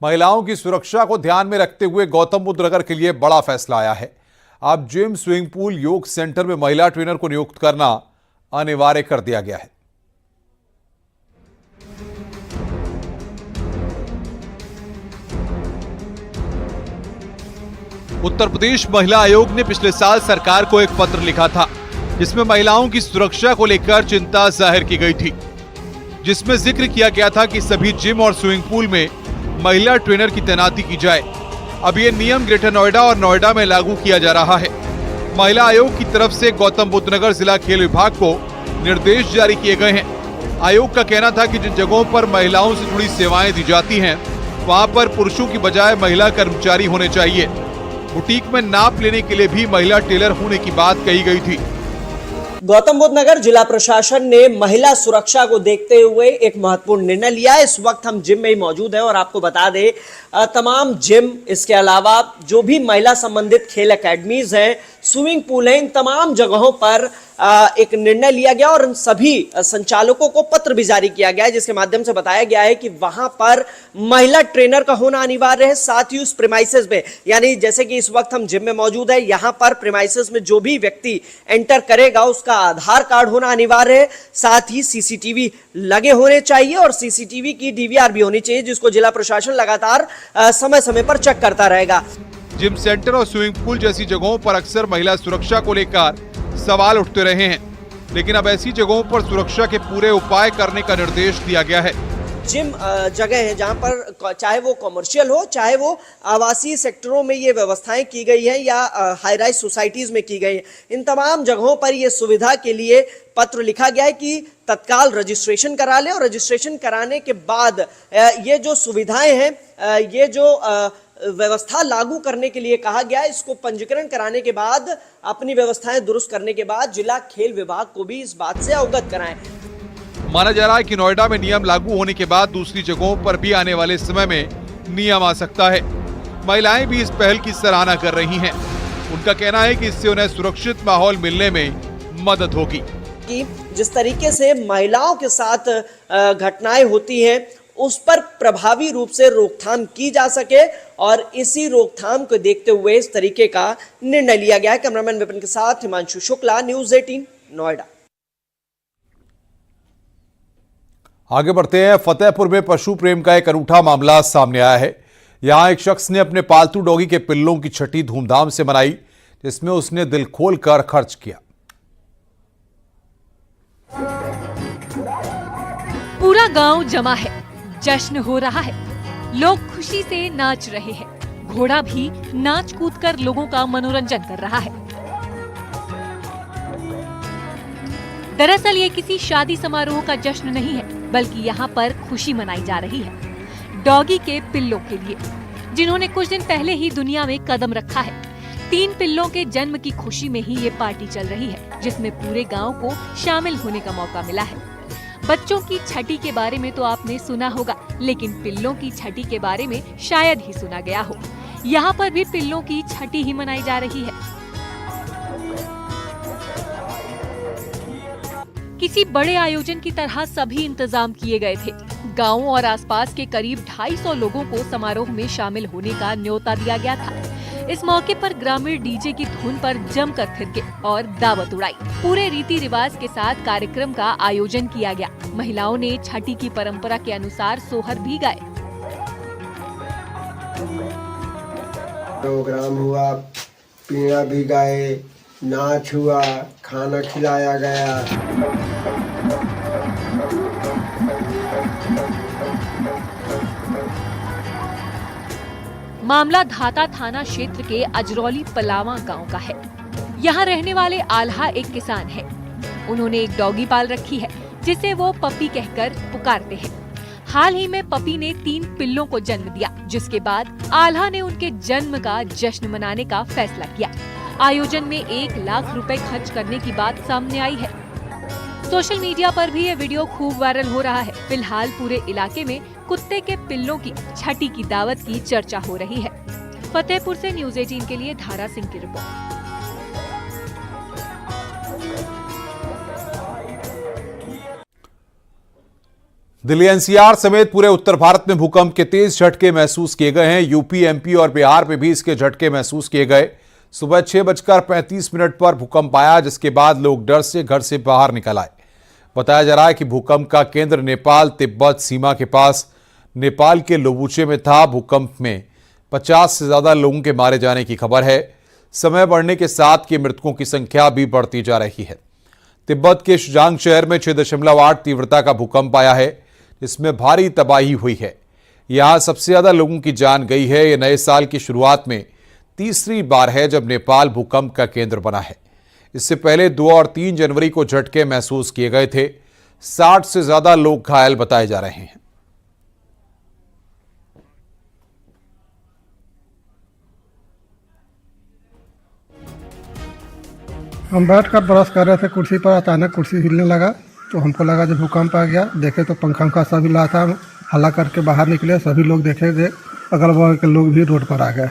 महिलाओं की सुरक्षा को ध्यान में रखते हुए गौतम बुद्ध नगर के लिए बड़ा फैसला आया है। अब जिम, स्विमिंग पूल, योग सेंटर में महिला ट्रेनर को नियुक्त करना अनिवार्य कर दिया गया है। उत्तर प्रदेश महिला आयोग ने पिछले साल सरकार को एक पत्र लिखा था, जिसमें महिलाओं की सुरक्षा को लेकर चिंता जाहिर की गई थी, जिसमें जिक्र किया गया था कि सभी जिम और स्विमिंग पूल में महिला ट्रेनर की तैनाती की जाए। अब ये नियम ग्रेटर नोएडा और नोएडा में लागू किया जा रहा है। महिला आयोग की तरफ से गौतम बुद्ध नगर जिला खेल विभाग को निर्देश जारी किए गए हैं। आयोग का कहना था कि जिन जगहों पर महिलाओं से जुड़ी सेवाएं दी जाती हैं, वहां पर पुरुषों की बजाय महिला कर्मचारी होने चाहिए। बुटीक में नाप लेने के लिए भी महिला टेलर होने की बात कही गई थी। गौतम बुद्ध नगर जिला प्रशासन ने महिला सुरक्षा को देखते हुए एक महत्वपूर्ण निर्णय लिया है। इस वक्त हम जिम में ही मौजूद हैं और आपको बता दें, तमाम जिम, इसके अलावा जो भी महिला संबंधित खेल एकेडमीज हैं, स्विमिंग पूल हैं, इन तमाम जगहों पर एक निर्णय लिया गया और उन सभी संचालकों को पत्र भी जारी किया गया है, जिसके माध्यम से बताया गया है कि वहां पर महिला ट्रेनर का होना अनिवार्य है। साथ ही उस प्रीमाइसेस में, यानी जैसे कि इस वक्त हम जिम में मौजूद है, यहां पर प्रीमाइसेस में जो भी व्यक्ति एंटर करेगा उसका आधार कार्ड होना अनिवार्य है। साथ ही सीसीटीवी लगे होने चाहिए और सीसीटीवी की डीवीआर भी होनी चाहिए, जिसको जिला प्रशासन लगातार समय समय पर चेक करता रहेगा। जिम सेंटर और स्विमिंग पूल जैसी जगहों पर अक्सर महिला सुरक्षा को लेकर सवाल उठते रहे हैं, लेकिन अब ऐसी जगहों पर सुरक्षा के पूरे उपाय करने का निर्देश दिया गया है। जिम जगह है जहां पर चाहे वो कमर्शियल हो, चाहे वो आवासीय सेक्टरों में ये व्यवस्थाएं की गई है या हाई राइज सोसाइटीज में की गई है, इन तमाम जगहों पर ये सुविधा के लिए पत्र लिखा गया है कि तत्काल रजिस्ट्रेशन करा ले और रजिस्ट्रेशन कराने के बाद ये जो सुविधाएं हैं, ये जो व्यवस्था लागू करने के लिए कहा गया है, इसको पंजीकरण कराने के बाद, अपनी व्यवस्थाएं दुरुस्त करने के बाद जिला खेल विभाग को भी इस बात से अवगत कराएं। माना जा रहा है कि नोएडा में नियम लागू होने के बाद दूसरी जगहों पर भी आने वाले समय में नियम आ सकता है। महिलाएं भी इस पहल की सराहना कर रही हैं। उनका कहना है कि इससे उन्हें सुरक्षित माहौल मिलने में मदद होगी। कि जिस तरीके से महिलाओं के साथ घटनाएं होती हैं, उस पर प्रभावी रूप से रोकथाम की जा सके और इसी रोकथाम को देखते हुए इस तरीके का निर्णय लिया गया है। कैमरामैन विपिन के साथ हिमांशु शुक्ला, न्यूज़ 18 नोएडा। आगे बढ़ते हैं। फतेहपुर में पशु प्रेम का एक अनूठा मामला सामने आया है। यहां एक शख्स ने अपने पालतू डॉगी के पिल्लों की छठी धूमधाम से मनाई, जिसमें उसने दिल खोलकर खर्च किया। पूरा गांव जमा है, जश्न हो रहा है, लोग खुशी से नाच रहे हैं। घोड़ा भी नाच कूद कर लोगों का मनोरंजन कर रहा है। दरअसल ये किसी शादी समारोह का जश्न नहीं है, बल्कि यहाँ पर खुशी मनाई जा रही है डॉगी के पिल्लों के लिए, जिन्होंने कुछ दिन पहले ही दुनिया में कदम रखा है। 3 पिल्लों के जन्म की खुशी में ही ये पार्टी चल रही है, जिसमें पूरे गांव को शामिल होने का मौका मिला है। बच्चों की छठी के बारे में तो आपने सुना होगा, लेकिन पिल्लों की छठी के बारे में शायद ही सुना गया हो। यहाँ पर भी पिल्लों की छठी ही मनाई जा रही है। किसी बड़े आयोजन की तरह सभी इंतजाम किए गए थे। गांव और आसपास के करीब 250 लोगों को समारोह में शामिल होने का न्योता दिया गया था। इस मौके पर ग्रामीण डीजे की धुन पर जमकर थिरके और दावत उड़ाई। पूरे रीति रिवाज के साथ कार्यक्रम का आयोजन किया गया। महिलाओं ने छठी की परंपरा के अनुसार सोहर भी गाए। प्रोग्राम हुआ, पीना भी गाए, नाच हुआ, खाना खिलाया गया। मामला धाता थाना क्षेत्र के अजरौली पलावा गांव का है। यहाँ रहने वाले आल्हा एक किसान है। उन्होंने एक डॉगी पाल रखी है, जिसे वो पपी कहकर पुकारते हैं। हाल ही में पपी ने 3 पिल्लों को जन्म दिया, जिसके बाद आल्हा ने उनके जन्म का जश्न मनाने का फैसला किया। आयोजन में 1 लाख रुपए खर्च करने की बात सामने आई है। सोशल मीडिया पर भी ये वीडियो खूब वायरल हो रहा है। फिलहाल पूरे इलाके में कुत्ते के पिल्लों की छठी की दावत की चर्चा हो रही है। फतेहपुर से न्यूज़ 18 के लिए धारा सिंह की रिपोर्ट। दिल्ली एनसीआर समेत पूरे उत्तर भारत में भूकंप के तेज झटके महसूस किए गए हैं। यूपी, एमपी और बिहार में भी इसके झटके महसूस किए गए। सुबह 6:35 पर भूकंप आया, जिसके बाद लोग डर से घर से बाहर निकल आए। बताया जा रहा है कि भूकंप का केंद्र नेपाल तिब्बत सीमा के पास नेपाल के लोबुचे में था। भूकंप में 50 से ज्यादा लोगों के मारे जाने की खबर है। समय बढ़ने के साथ के मृतकों की संख्या भी बढ़ती जा रही है। तिब्बत के शुजांग शहर में 6.8 तीव्रता का भूकंप आया है, जिसमें भारी तबाही हुई है। यहां सबसे ज्यादा लोगों की जान गई है। यह नए साल की शुरुआत में तीसरी बार है जब नेपाल भूकंप का केंद्र बना है। इससे पहले 2 और 3 जनवरी को झटके महसूस किए गए थे। 60 से ज्यादा लोग घायल बताए जा रहे हैं। हम बैठकर ब्रश कर रहे थे कुर्सी पर, अचानक कुर्सी हिलने लगा तो हमको लगा जब भूकंप आ गया। देखे तो पंखा सब हिला था। हल्ला करके बाहर निकले, सभी लोग देखे, अगल बगल के लोग भी रोड पर आ गए।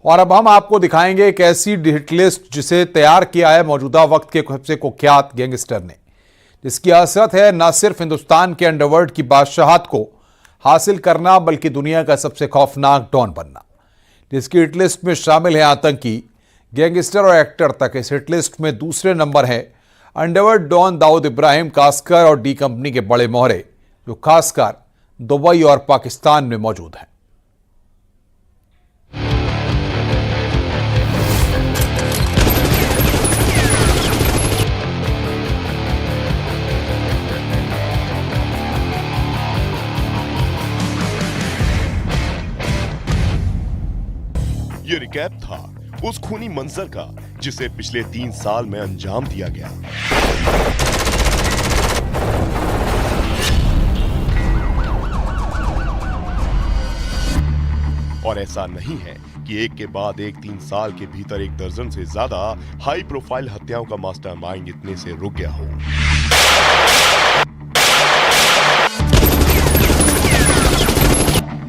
और अब हम आपको दिखाएंगे एक ऐसी हिट लिस्ट जिसे तैयार किया है मौजूदा वक्त के सबसे कुख्यात गैंगस्टर ने, जिसकी असरत है न सिर्फ हिंदुस्तान के अंडरवर्ल्ड की बादशाहत को हासिल करना, बल्कि दुनिया का सबसे खौफनाक डॉन बनना। जिसकी हिट लिस्ट में शामिल है आतंकी, गैंगस्टर और एक्टर तक। इस हिट लिस्ट में दूसरे नंबर है अंडरवर्ल्ड डॉन दाऊद इब्राहिम कास्कर और डी कंपनी के बड़े मोहरे, जो खासकर दुबई और पाकिस्तान में मौजूद हैं। ये रिकैप था उस खूनी मंजर का जिसे पिछले 3 साल में अंजाम दिया गया। और ऐसा नहीं है कि एक के बाद एक 3 साल के भीतर 1 दर्जन से ज्यादा हाई प्रोफाइल हत्याओं का मास्टरमाइंड इतने से रुक गया हो।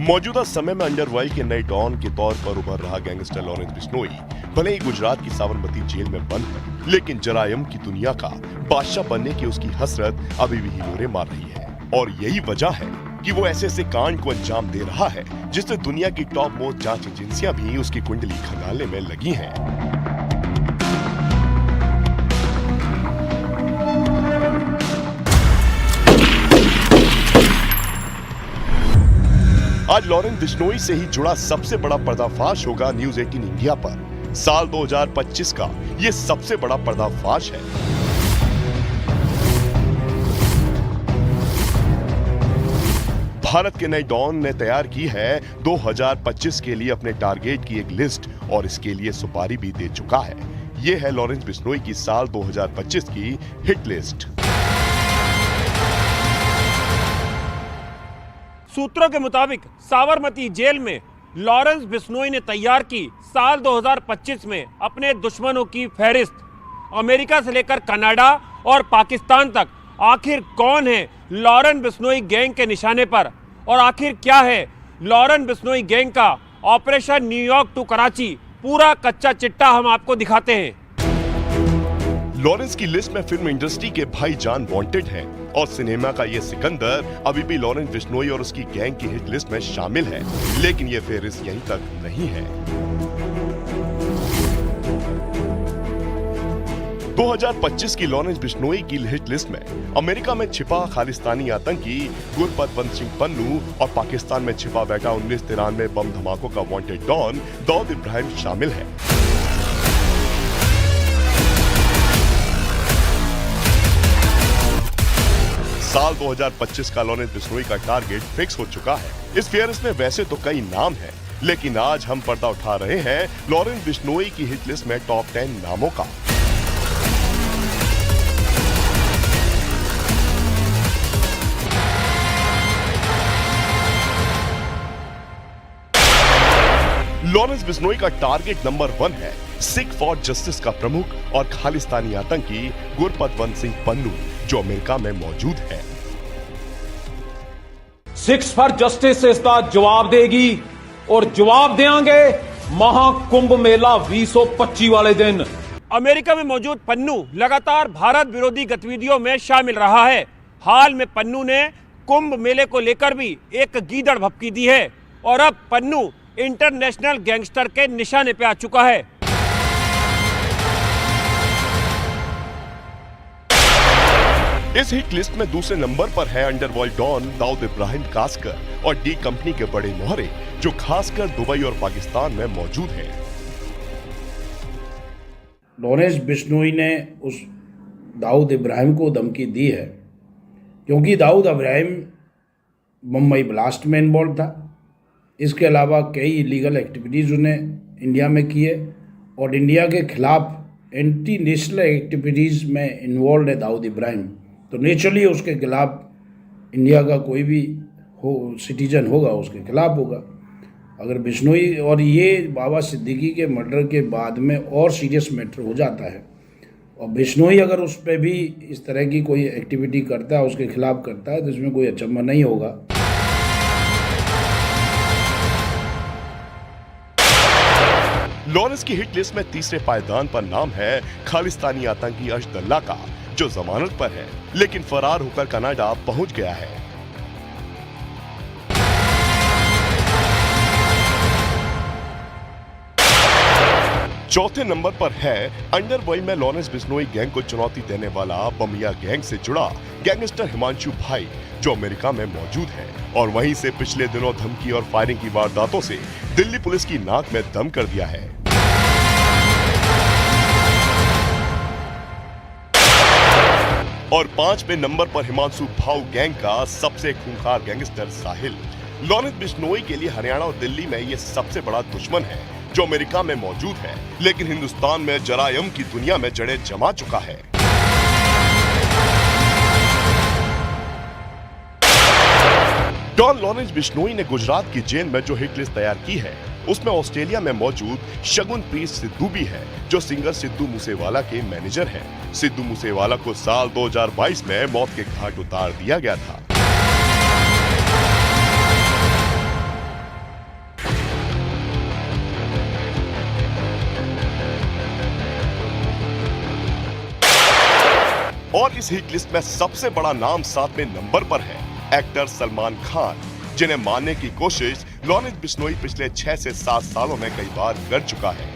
मौजूदा समय में अंडरवर्ल्ड के नए डॉन के तौर पर उभर रहा गैंगस्टर लॉरेंस बिश्नोई भले ही गुजरात की साबरमती जेल में बंद है, लेकिन जरायम की दुनिया का बादशाह बनने की उसकी हसरत अभी भी हिलोरे मार रही है। और यही वजह है कि वो ऐसे कांड को अंजाम दे रहा है जिससे दुनिया की टॉप मोस्ट जांच एजेंसियां भी उसकी कुंडली खंगालने में लगी हैं। आज लॉरेंस बिश्नोई से ही जुड़ा सबसे बड़ा पर्दाफाश होगा न्यूज 18 इंडिया पर। साल 2025 का ये सबसे बड़ा पर्दाफाश है। भारत के नए डॉन ने तैयार की है 2025 के लिए अपने टारगेट की एक लिस्ट और इसके लिए सुपारी भी दे चुका है। ये है लॉरेंस बिश्नोई की साल 2025 की हिट लिस्ट। सूत्रों के मुताबिक साबरमती जेल में लॉरेंस बिश्नोई ने तैयार की साल 2025 में अपने दुश्मनों की फहरिस्त। अमेरिका से लेकर कनाडा और पाकिस्तान तक आखिर कौन है लॉरेंस बिश्नोई गैंग के निशाने पर, और आखिर क्या है लॉरेंस बिश्नोई गैंग का ऑपरेशन न्यूयॉर्क टू कराची। पूरा कच्चा चिट्टा हम आपको दिखाते हैं। लॉरेंस की लिस्ट में फिल्म इंडस्ट्री के भाईजान वांटेड हैं और सिनेमा का ये सिकंदर अभी भी लॉरेंस बिश्नोई और उसकी गैंग की हिट लिस्ट में शामिल है। लेकिन ये फेहरिस्त यहीं तक नहीं है। 2025 की लॉरेंस बिश्नोई की हिट लिस्ट में अमेरिका में छिपा खालिस्तानी आतंकी गुरपतवंत सिंह पन्नू और पाकिस्तान में छिपा बैठा 1993 बम धमाकों का वांटेड डॉन दाऊद इब्राहिम शामिल है। साल 2025 का लॉरेंस बिश्नोई का टारगेट फिक्स हो चुका है। इस फेहरिस्त में वैसे तो कई नाम हैं, लेकिन आज हम पर्दा उठा रहे हैं लॉरेंस बिश्नोई की हिट लिस्ट में टॉप 10 नामों का। लॉरेंस बिश्नोई का टारगेट नंबर 1 है सिख फॉर जस्टिस का प्रमुख और खालिस्तानी आतंकी गुरपतवंत सिंह पन्नू, जो अमेरिका में मौजूद है। सिक्स फॉर जस्टिस इसका जवाब देगी और जवाब देंगे महाकुंभ मेला 2025 वाले दिन। अमेरिका में मौजूद पन्नू लगातार भारत विरोधी गतिविधियों में शामिल रहा है। हाल में पन्नू ने कुंभ मेले को लेकर भी एक गीदड़ भभकी दी है और अब पन्नू इंटरनेशनल गैंगस्टर के निशाने पे आ चुका है। इस हिट लिस्ट में दूसरे नंबर पर है अंडरवर्ल्ड डॉन दाऊद इब्राहिम कासकर और डी कंपनी के बड़े मोहरे जो खासकर दुबई और पाकिस्तान में मौजूद हैं। लॉरेंस बिश्नोई ने उस दाऊद इब्राहिम को धमकी दी है क्योंकि दाऊद इब्राहिम मुंबई ब्लास्ट में इन्वॉल्व था। इसके अलावा कई इलीगल एक्टिविटीज़ उन्हें इंडिया में किए और इंडिया के खिलाफ एंटी नेशनल एक्टिविटीज़ में इन्वॉल्व है दाऊद इब्राहिम। तो नेचुरली उसके खिलाफ इंडिया का कोई भी हो सिटीजन होगा उसके खिलाफ होगा। अगर बिश्नोई और ये बाबा सिद्दीकी के मर्डर के बाद में और सीरियस मैटर हो जाता है और बिश्नोई अगर उस पर भी इस तरह की कोई एक्टिविटी करता है उसके खिलाफ करता है तो इसमें कोई अचंभा नहीं होगा। लॉरेंस की हिट लिस्ट में तीसरे पायदान पर नाम है खालिस्तानी आतंकी अशदुल्ला का जो जमानत पर है लेकिन फरार होकर कनाडा पहुंच गया है। चौथे नंबर पर है अंडरवर्ल्ड में लॉरेंस बिश्नोई गैंग को चुनौती देने वाला बमिया गैंग से जुड़ा गैंगस्टर हिमांशु भाई जो अमेरिका में मौजूद है और वहीं से पिछले दिनों धमकी और फायरिंग की वारदातों से दिल्ली पुलिस की नाक में दम कर दिया है। और 5वें नंबर पर हिमांशु भाऊ गैंग का सबसे खूंखार गैंगस्टर साहिल। लॉरेंस बिश्नोई के लिए हरियाणा और दिल्ली में ये सबसे बड़ा दुश्मन है जो अमेरिका में मौजूद है लेकिन हिंदुस्तान में जरायम की दुनिया में जड़ें जमा चुका है। डॉन लॉरेंस बिश्नोई ने गुजरात की जेल में जो हिट लिस्ट तैयार की है उसमें ऑस्ट्रेलिया में मौजूद शगुन प्रीत सिद्धू भी है जो सिंगर सिद्धू मूसेवाला के मैनेजर हैं। सिद्धू मूसेवाला को साल 2022 में मौत के घाट उतार दिया गया था। और इस हिट लिस्ट में सबसे बड़ा नाम 7वें नंबर पर है एक्टर सलमान खान जिन्हें मारने की कोशिश लॉरेंस बिश्नोई पिछले 6 से 7 सालों में कई बार कर चुका है।